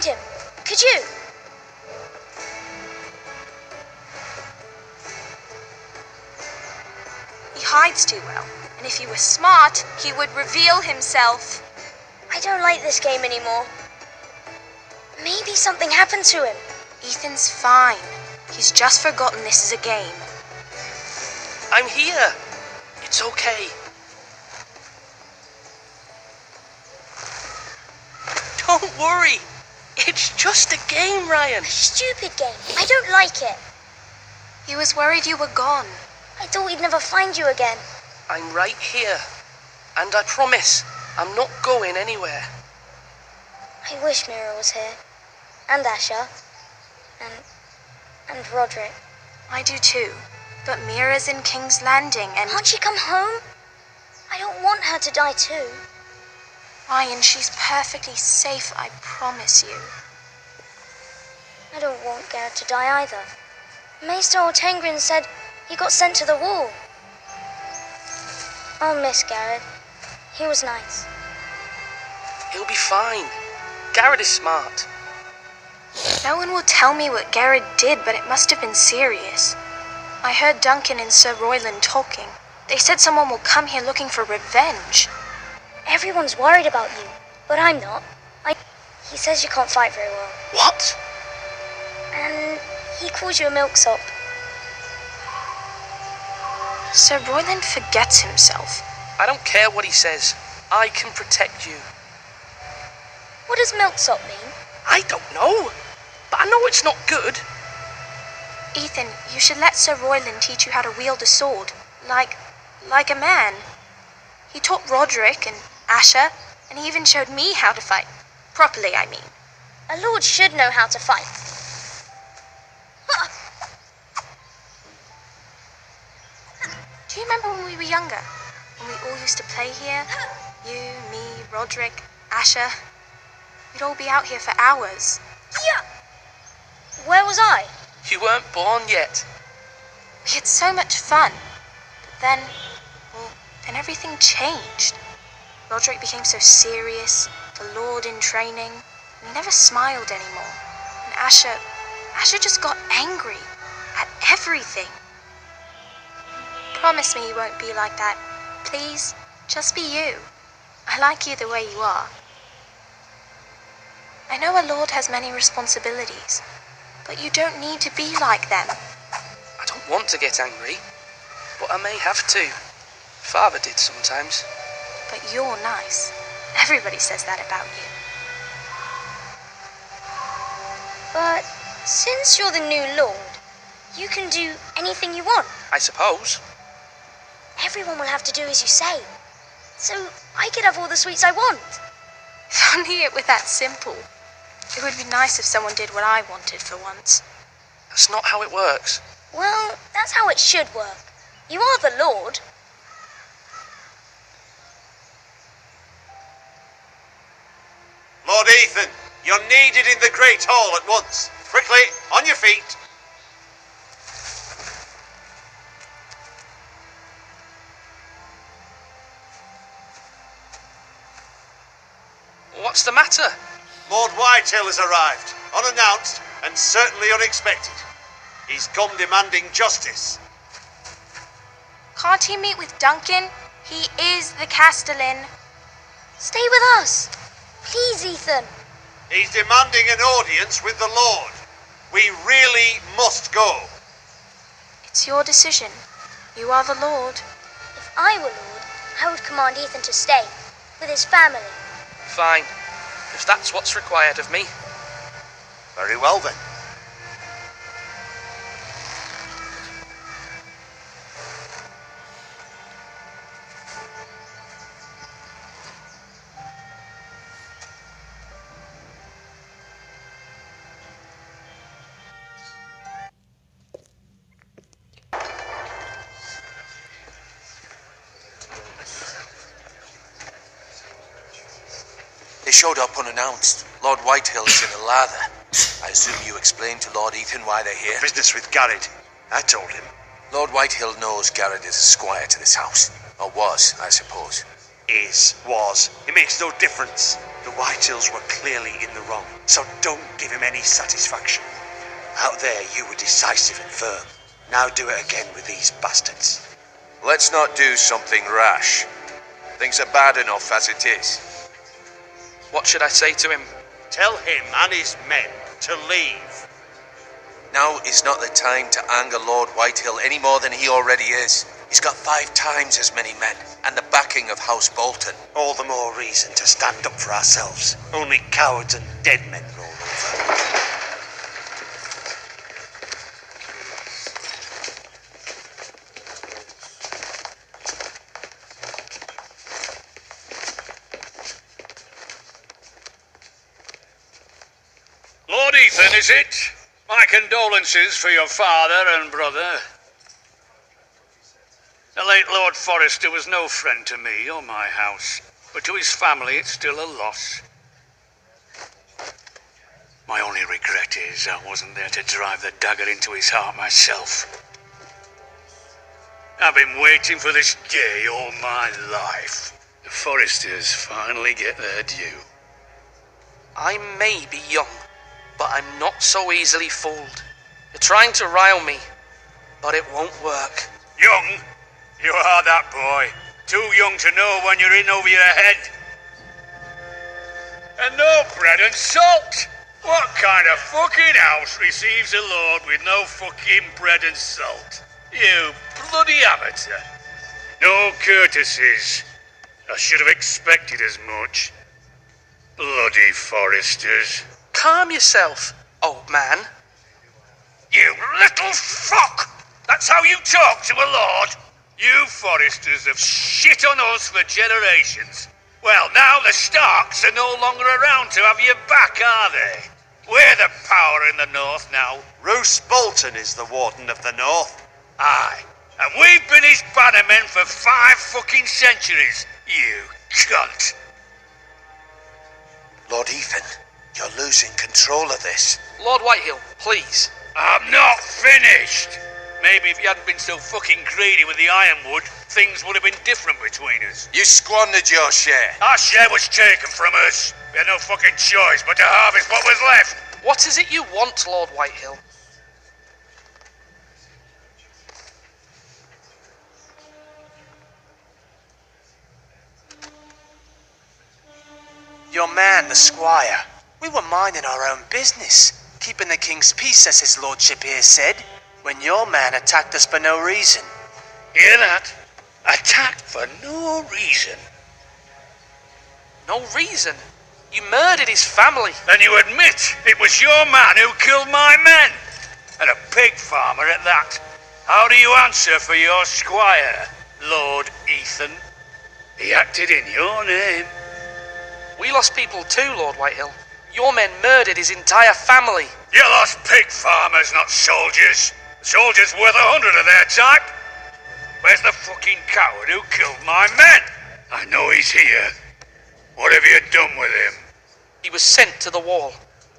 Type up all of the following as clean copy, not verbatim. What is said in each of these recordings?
find him. Could you? He hides too well, and if he were smart, he would reveal himself. I don't like this game anymore. Maybe something happened to him. Ethan's fine. He's just forgotten this is a game. I'm here. It's okay. Don't worry. It's just a game, Ryan. A stupid game. I don't like it. He was worried you were gone. I thought we'd never find you again. I'm right here. And I promise, I'm not going anywhere. I wish Mira was here. And Asher. And Roderick. I do too. But Mira's in King's Landing and... Can't she come home? I don't want her to die too. Ryan, she's perfectly safe, I promise you. I don't want Garrett to die either. Maester Ortengrin said he got sent to the wall. I'll miss Garrett. He was nice. He'll be fine. Garrett is smart. No one will tell me what Garrett did, but it must have been serious. I heard Duncan and Sir Royland talking. They said someone will come here looking for revenge. Everyone's worried about you, but I'm not. He says you can't fight very well. What? And he calls you a milksop. Sir Royland forgets himself. I don't care what he says. I can protect you. What does milksop mean? I don't know, but I know it's not good. Ethan, you should let Sir Royland teach you how to wield a sword. Like a man. He taught Roderick and Asher, and he even showed me how to fight. Properly, I mean. A lord should know how to fight. Do you remember when we were younger? When we all used to play here? You, me, Roderick, Asher. We'd all be out here for hours. Yeah. Where was I? You weren't born yet. We had so much fun. But then everything changed. Roderick became so serious, the Lord in training, and he never smiled anymore. And Asher just got angry at everything. Promise me you won't be like that. Please, just be you. I like you the way you are. I know a lord has many responsibilities, but you don't need to be like them. I don't want to get angry, but I may have to. Father did sometimes. But you're nice. Everybody says that about you. But since you're the new lord, you can do anything you want. I suppose. Everyone will have to do as you say. So I could have all the sweets I want. If only it were that simple. It would be nice if someone did what I wanted for once. That's not how it works. Well, that's how it should work. You are the lord. Lord Ethan, you're needed in the Great Hall at once. Quickly, on your feet. What's the matter? Lord Whitehill has arrived, unannounced and certainly unexpected. He's come demanding justice. Can't he meet with Duncan? He is the Castellan. Stay with us. Please, Ethan. He's demanding an audience with the Lord. We really must go. It's your decision. You are the Lord. If I were lord, I would command Ethan to stay with his family. Fine, if that's what's required of me. Very well then. They showed up unannounced. Lord Whitehill is in a lather. I assume you explained to Lord Ethan why they're here? Business with Garrett. I told him. Lord Whitehill knows Garrett is a squire to this house. Or was, I suppose. Was. It makes no difference. The Whitehills were clearly in the wrong, so don't give him any satisfaction. Out there, you were decisive and firm. Now do it again with these bastards. Let's not do something rash. Things are bad enough as it is. What should I say to him? Tell him and his men to leave. Now is not the time to anger Lord Whitehill any more than he already is. He's got 5 times as many men, and the backing of House Bolton. All the more reason to stand up for ourselves. Only cowards and dead men roll over. Lord Ethan, is it? My condolences for your father and brother. The late Lord Forrester was no friend to me or my house, but to his family it's still a loss. My only regret is I wasn't there to drive the dagger into his heart myself. I've been waiting for this day all my life. The Forresters finally get their due. I may be young, but I'm not so easily fooled. You're trying to rile me, but it won't work. Young? You are that boy. Too young to know when you're in over your head. And no bread and salt! What kind of fucking house receives a lord with no fucking bread and salt? You bloody amateur. No courtesies. I should have expected as much. Bloody Forresters. Calm yourself, old man. You little fuck! That's how you talk to a lord? You Forresters have shit on us for generations. Well, now the Starks are no longer around to have your back, are they? We're the power in the north now. Roose Bolton is the Warden of the North. Aye. And we've been his bannermen for 5 fucking centuries, you cunt. Lord Ethan, you're losing control of this. Lord Whitehill, please. I'm not finished. Maybe if you hadn't been so fucking greedy with the ironwood, things would have been different between us. You squandered your share. Our share was taken from us. We had no fucking choice but to harvest what was left. What is it you want, Lord Whitehill? Your man, the squire. We were minding our own business, keeping the king's peace, as his lordship here said, when your man attacked us for no reason. Hear that? Attacked for no reason. No reason? You murdered his family. Then you admit it was your man who killed my men. And a pig farmer at that. How do you answer for your squire, Lord Ethan? He acted in your name. We lost people too, Lord Whitehill. Your men murdered his entire family. You lost pig farmers, not soldiers. Soldiers worth 100 of their type. Where's the fucking coward who killed my men? I know he's here. What have you done with him? He was sent to the wall.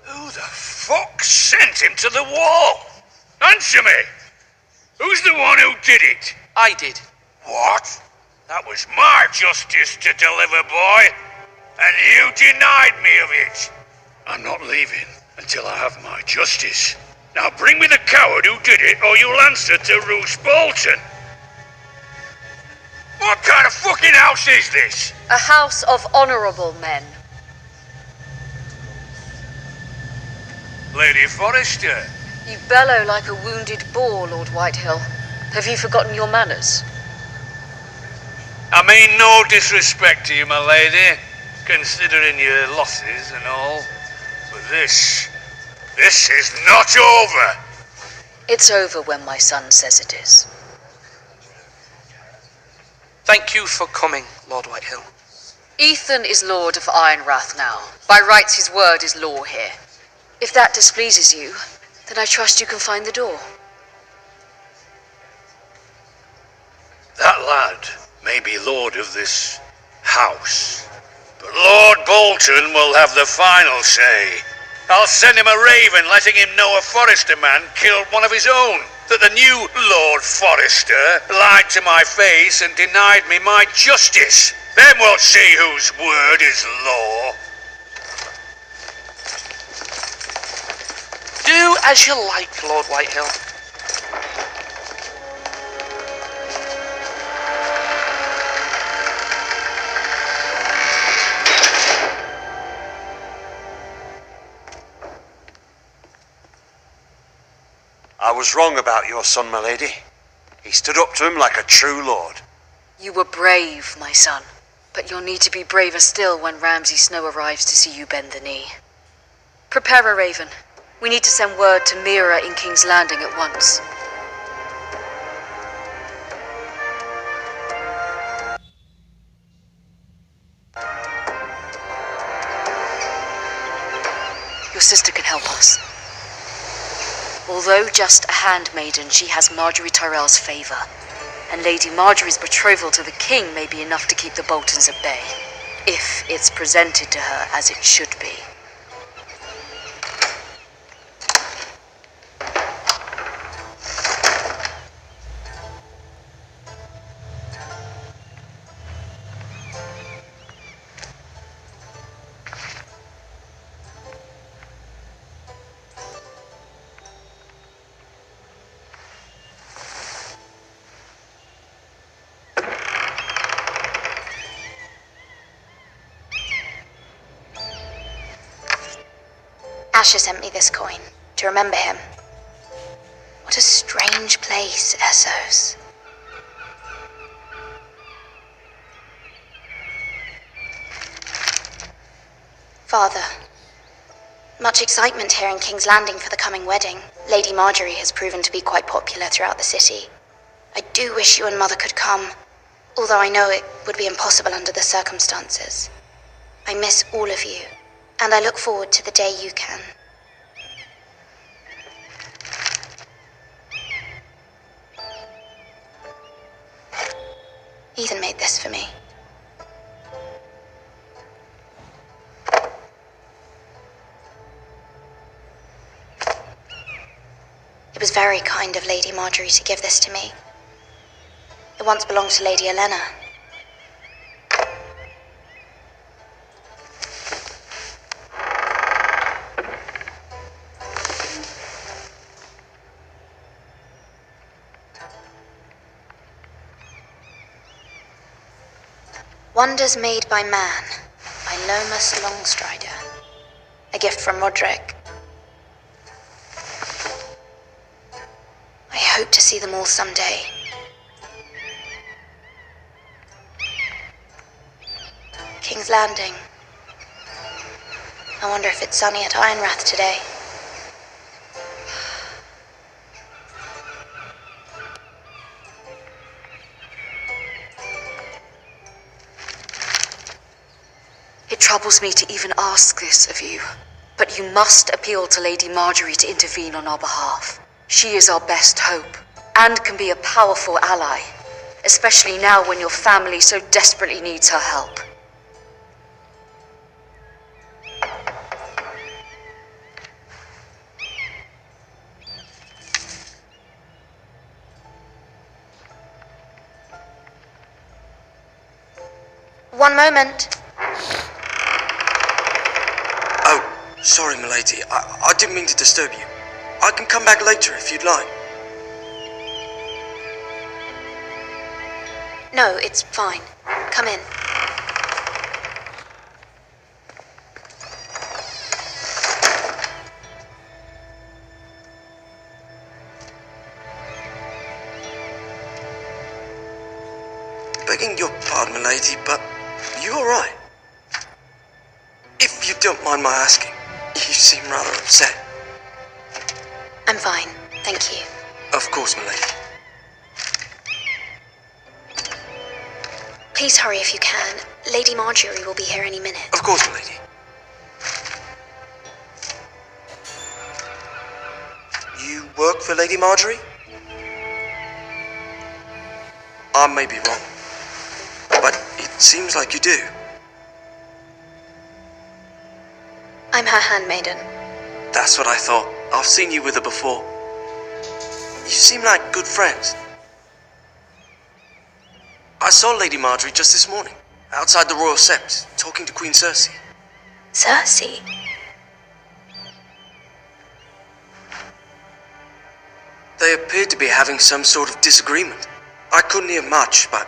Who the fuck sent him to the wall? Answer me! Who's the one who did it? I did. What? That was my justice to deliver, boy. And you denied me of it. I'm not leaving until I have my justice. Now bring me the coward who did it, or you'll answer to Roose Bolton. What kind of fucking house is this? A house of honourable men. Lady Forrester. You bellow like a wounded boar, Lord Whitehill. Have you forgotten your manners? I mean no disrespect to you, my lady, considering your losses and all. But this is not over. It's over when my son says it is. Thank you for coming, Lord Whitehill. Ethan is Lord of Ironrath now. By rights his word is law here. If that displeases you, then I trust you can find the door. That lad may be lord of this house, but Lord Bolton will have the final say. I'll send him a raven letting him know a Forrester man killed one of his own. That the new Lord Forrester lied to my face and denied me my justice. Then we'll see whose word is law. As you like, Lord Whitehill. I was wrong about your son, my lady. He stood up to him like a true lord. You were brave, my son. But you'll need to be braver still when Ramsay Snow arrives to see you bend the knee. Prepare a raven. We need to send word to Mira in King's Landing at once. Your sister can help us. Although just a handmaiden, she has Marjorie Tyrell's favor. And Lady Marjorie's betrothal to the king may be enough to keep the Boltons at bay, if it's presented to her as it should be. Asher sent me this coin to remember him. What a strange place, Essos. Father, much excitement here in King's Landing for the coming wedding. Lady Marjorie has proven to be quite popular throughout the city. I do wish you and Mother could come, although I know it would be impossible under the circumstances. I miss all of you, and I look forward to the day you can. Ethan made this for me. It was very kind of Lady Marjorie to give this to me. It once belonged to Lady Elena. Wonders Made by Man, by Lomas Longstrider. A gift from Roderick. I hope to see them all someday. King's Landing. I wonder if it's sunny at Ironrath today. It troubles me to even ask this of you, but you must appeal to Lady Marjorie to intervene on our behalf. She is our best hope, and can be a powerful ally, especially now when your family so desperately needs her help. One moment. Sorry, milady. I didn't mean to disturb you. I can come back later if you'd like. No, it's fine. Come in. Begging your pardon, milady, but you alright? If you don't mind my asking, you seem rather upset. I'm fine, thank you. Of course, milady. Please hurry if you can. Lady Marjorie will be here any minute. Of course, milady. You work for Lady Marjorie? I may be wrong, but it seems like you do. I'm her handmaiden. That's what I thought. I've seen you with her before. You seem like good friends. I saw Lady Marjorie just this morning, outside the Royal Sept, talking to Queen Cersei. Cersei? They appeared to be having some sort of disagreement. I couldn't hear much, but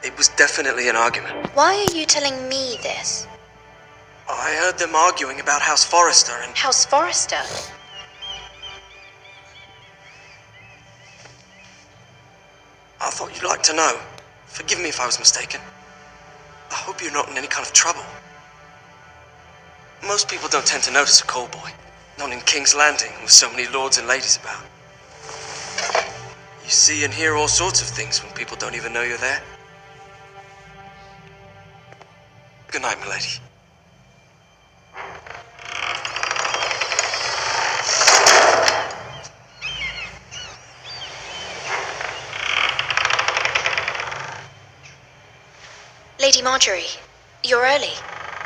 it was definitely an argument. Why are you telling me this? I heard them arguing about House Forrester and... House Forrester? I thought you'd like to know. Forgive me if I was mistaken. I hope you're not in any kind of trouble. Most people don't tend to notice a callboy. Not in King's Landing, with so many lords and ladies about. You see and hear all sorts of things when people don't even know you're there. Good night, milady. Lady Marjorie, you're early.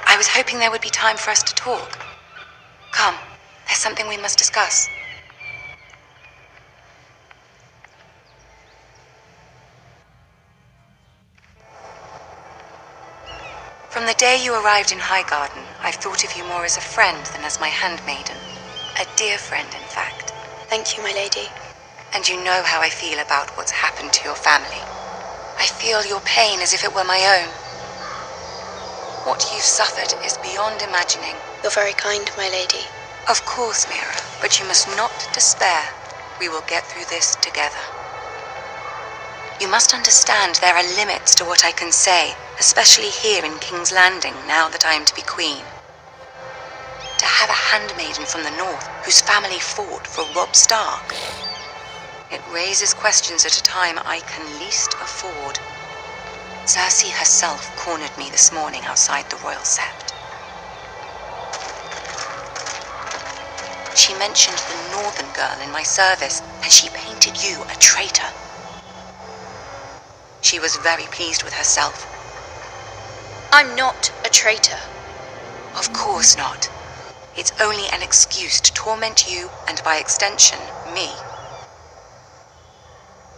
I was hoping there would be time for us to talk. Come, there's something we must discuss. From the day you arrived in Highgarden, I've thought of you more as a friend than as my handmaiden. A dear friend, in fact. Thank you, my lady. And you know how I feel about what's happened to your family. I feel your pain as if it were my own. What you've suffered is beyond imagining. You're very kind, my lady. Of course, Mira, but you must not despair. We will get through this together. You must understand there are limits to what I can say, especially here in King's Landing, now that I am to be queen. To have a handmaiden from the north whose family fought for Robb Stark. It raises questions at a time I can least afford. Cersei herself cornered me this morning outside the Royal Sept. She mentioned the northern girl in my service, and she painted you a traitor. She was very pleased with herself. I'm not a traitor. Of course not. It's only an excuse to torment you, and by extension, me.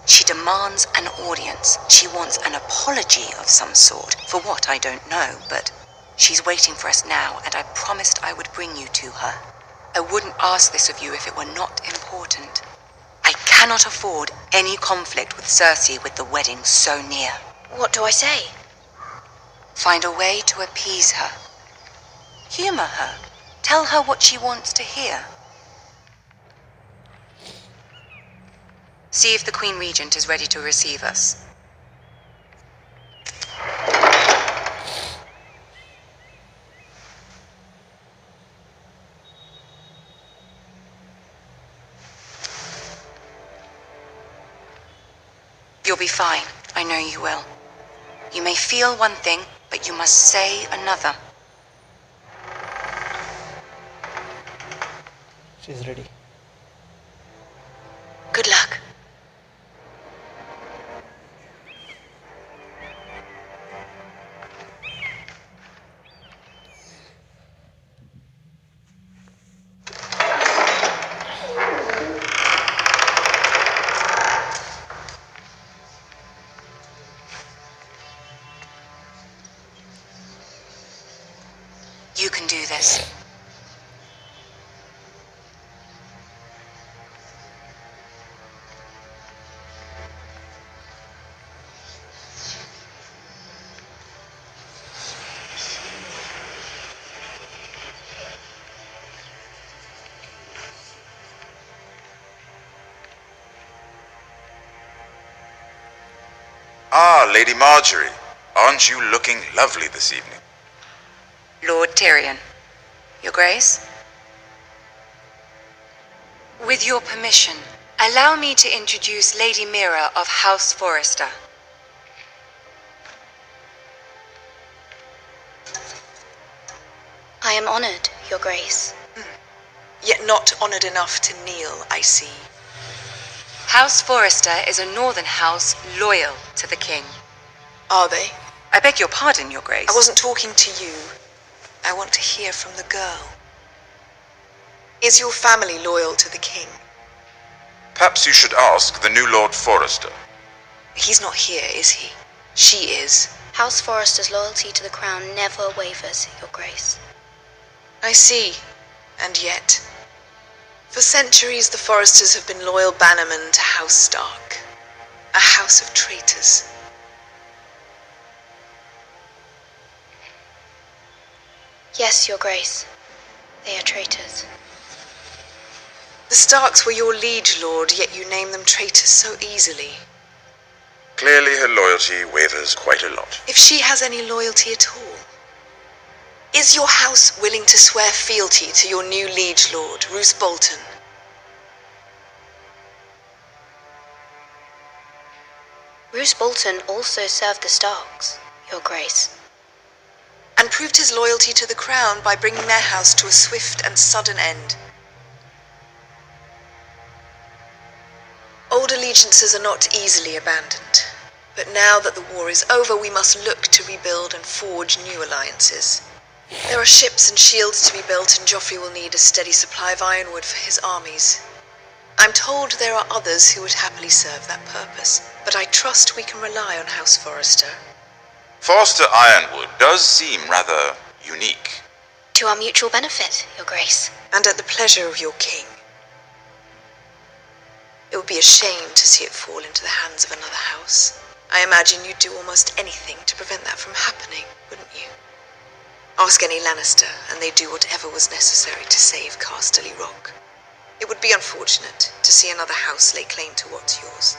She demands an audience. She wants an apology of some sort, for what I don't know, but she's waiting for us now, and I promised I would bring you to her. I wouldn't ask this of you if it were not important. I cannot afford any conflict with Cersei with the wedding so near. What do I say? Find a way to appease her. Humor her. Tell her what she wants to hear. See if the Queen Regent is ready to receive us. You'll be fine. I know you will. You may feel one thing, but you must say another. She's ready. Good luck. You can do this. Ah, Lady Marjorie. Aren't you looking lovely this evening? Lord Tyrion. Your Grace? With your permission, allow me to introduce Lady Mira of House Forrester. I am honored, Your Grace. Yet not honored enough to kneel, I see. House Forrester is a northern house loyal to the king. Are they? I beg your pardon, Your Grace. I wasn't talking to you. I want to hear from the girl. Is your family loyal to the king? Perhaps you should ask the new Lord Forrester. He's not here, is he? She is. House Forrester's loyalty to the crown never wavers, Your Grace. I see. And yet... For centuries, the Foresters have been loyal bannermen to House Stark, a house of traitors. Yes, Your Grace. They are traitors. The Starks were your liege lord, yet you name them traitors so easily. Clearly her loyalty wavers quite a lot. If she has any loyalty at all. Is your house willing to swear fealty to your new liege lord, Roose Bolton? Roose Bolton also served the Starks, Your Grace. And proved his loyalty to the crown by bringing their house to a swift and sudden end. Old allegiances are not easily abandoned, but now that the war is over, we must look to rebuild and forge new alliances. There are ships and shields to be built, and Joffrey will need a steady supply of ironwood for his armies. I'm told there are others who would happily serve that purpose, but I trust we can rely on House Forrester. Forster Ironwood does seem rather unique. To our mutual benefit, Your Grace. And at the pleasure of your king. It would be a shame to see it fall into the hands of another house. I imagine you'd do almost anything to prevent that from happening, wouldn't you? Ask any Lannister, and they'd do whatever was necessary to save Casterly Rock. It would be unfortunate to see another house lay claim to what's yours.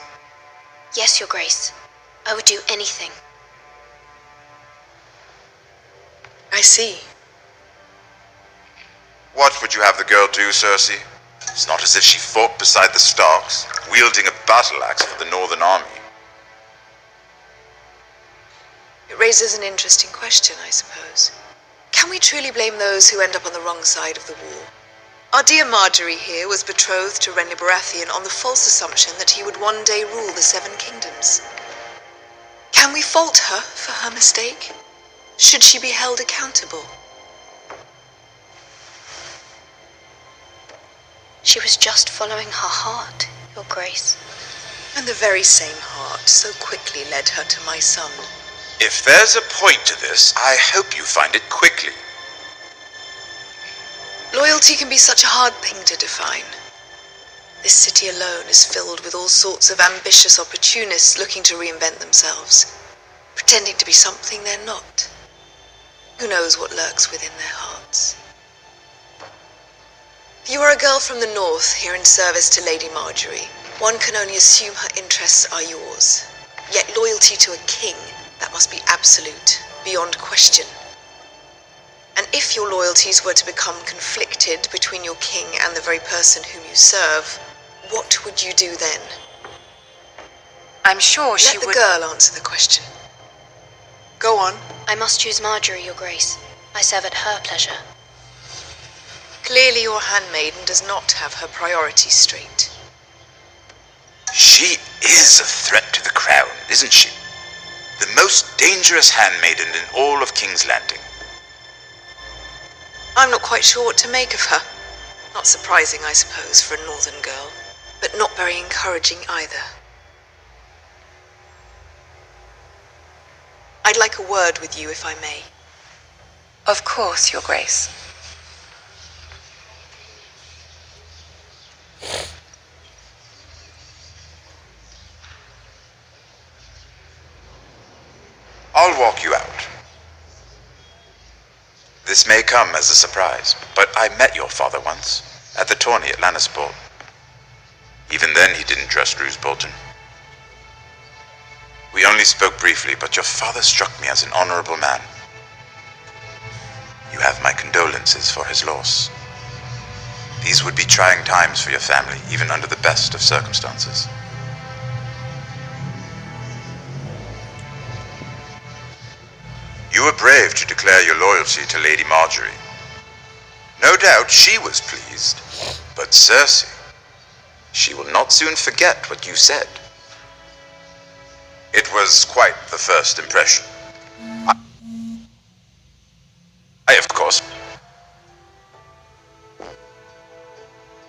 Yes, Your Grace. I would do anything. I see. What would you have the girl do, Cersei? It's not as if she fought beside the Starks, wielding a battle axe for the Northern Army. It raises an interesting question, I suppose. Can we truly blame those who end up on the wrong side of the war? Our dear Marjorie here was betrothed to Renly Baratheon on the false assumption that he would one day rule the Seven Kingdoms. Can we fault her for her mistake? Should she be held accountable? She was just following her heart, Your Grace. And the very same heart so quickly led her to my son. If there's a point to this, I hope you find it quickly. Loyalty can be such a hard thing to define. This city alone is filled with all sorts of ambitious opportunists looking to reinvent themselves, pretending to be something they're not. Who knows what lurks within their hearts? You are a girl from the north, here in service to Lady Marjorie. One can only assume her interests are yours. Yet loyalty to a king, that must be absolute, beyond question. And if your loyalties were to become conflicted between your king and the very person whom you serve, what would you do then? I'm sure she would... Let the girl answer the question. Go on. I must choose Marjorie, Your Grace. I serve at her pleasure. Clearly your handmaiden does not have her priorities straight. She is a threat to the crown, isn't she? The most dangerous handmaiden in all of King's Landing. I'm not quite sure what to make of her. Not surprising, I suppose, for a northern girl, but not very encouraging either. I'd like a word with you, if I may. Of course, Your Grace. I'll walk you out. This may come as a surprise, but I met your father once, at the tourney at Lannisport. Even then he didn't trust Roose Bolton. We only spoke briefly, but your father struck me as an honorable man. You have my condolences for his loss. These would be trying times for your family, even under the best of circumstances. You were brave to declare your loyalty to Lady Marjorie. No doubt she was pleased, but Cersei, she will not soon forget what you said. It was quite the first impression. I of course,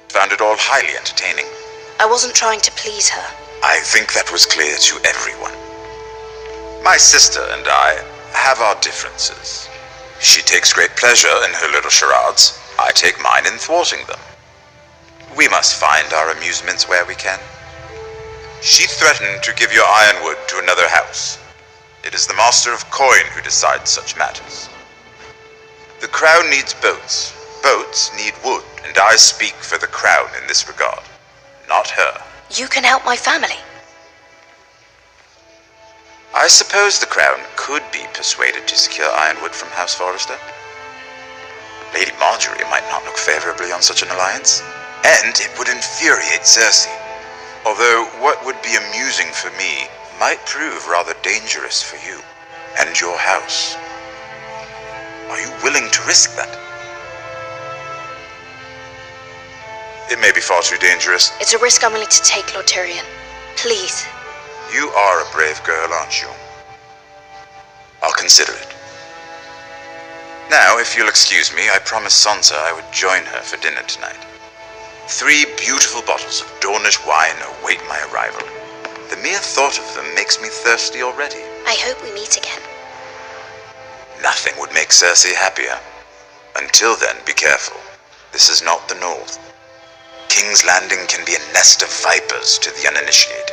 found it all highly entertaining. I wasn't trying to please her. I think that was clear to everyone. My sister and I have our differences. She takes great pleasure in her little charades. I take mine in thwarting them. We must find our amusements where we can. She threatened to give your ironwood to another house. It is the Master of Coin who decides such matters. The crown needs boats. Boats need wood, and I speak for the crown in this regard, not her. You can help my family. I suppose the crown could be persuaded to secure ironwood from House Forrester. Lady Marjorie might not look favorably on such an alliance, and it would infuriate Cersei. Although what would be amusing for me might prove rather dangerous for you and your house. Are you willing to risk that? It may be far too dangerous. It's a risk I'm willing to take, Lord Tyrion. Please. You are a brave girl, aren't you? I'll consider it. Now, if you'll excuse me, I promised Sansa I would join her for dinner tonight. 3 beautiful bottles of Dornish wine await my arrival. The mere thought of them makes me thirsty already. I hope we meet again. Nothing would make Cersei happier. Until then, be careful. This is not the North. King's Landing can be a nest of vipers to the uninitiated.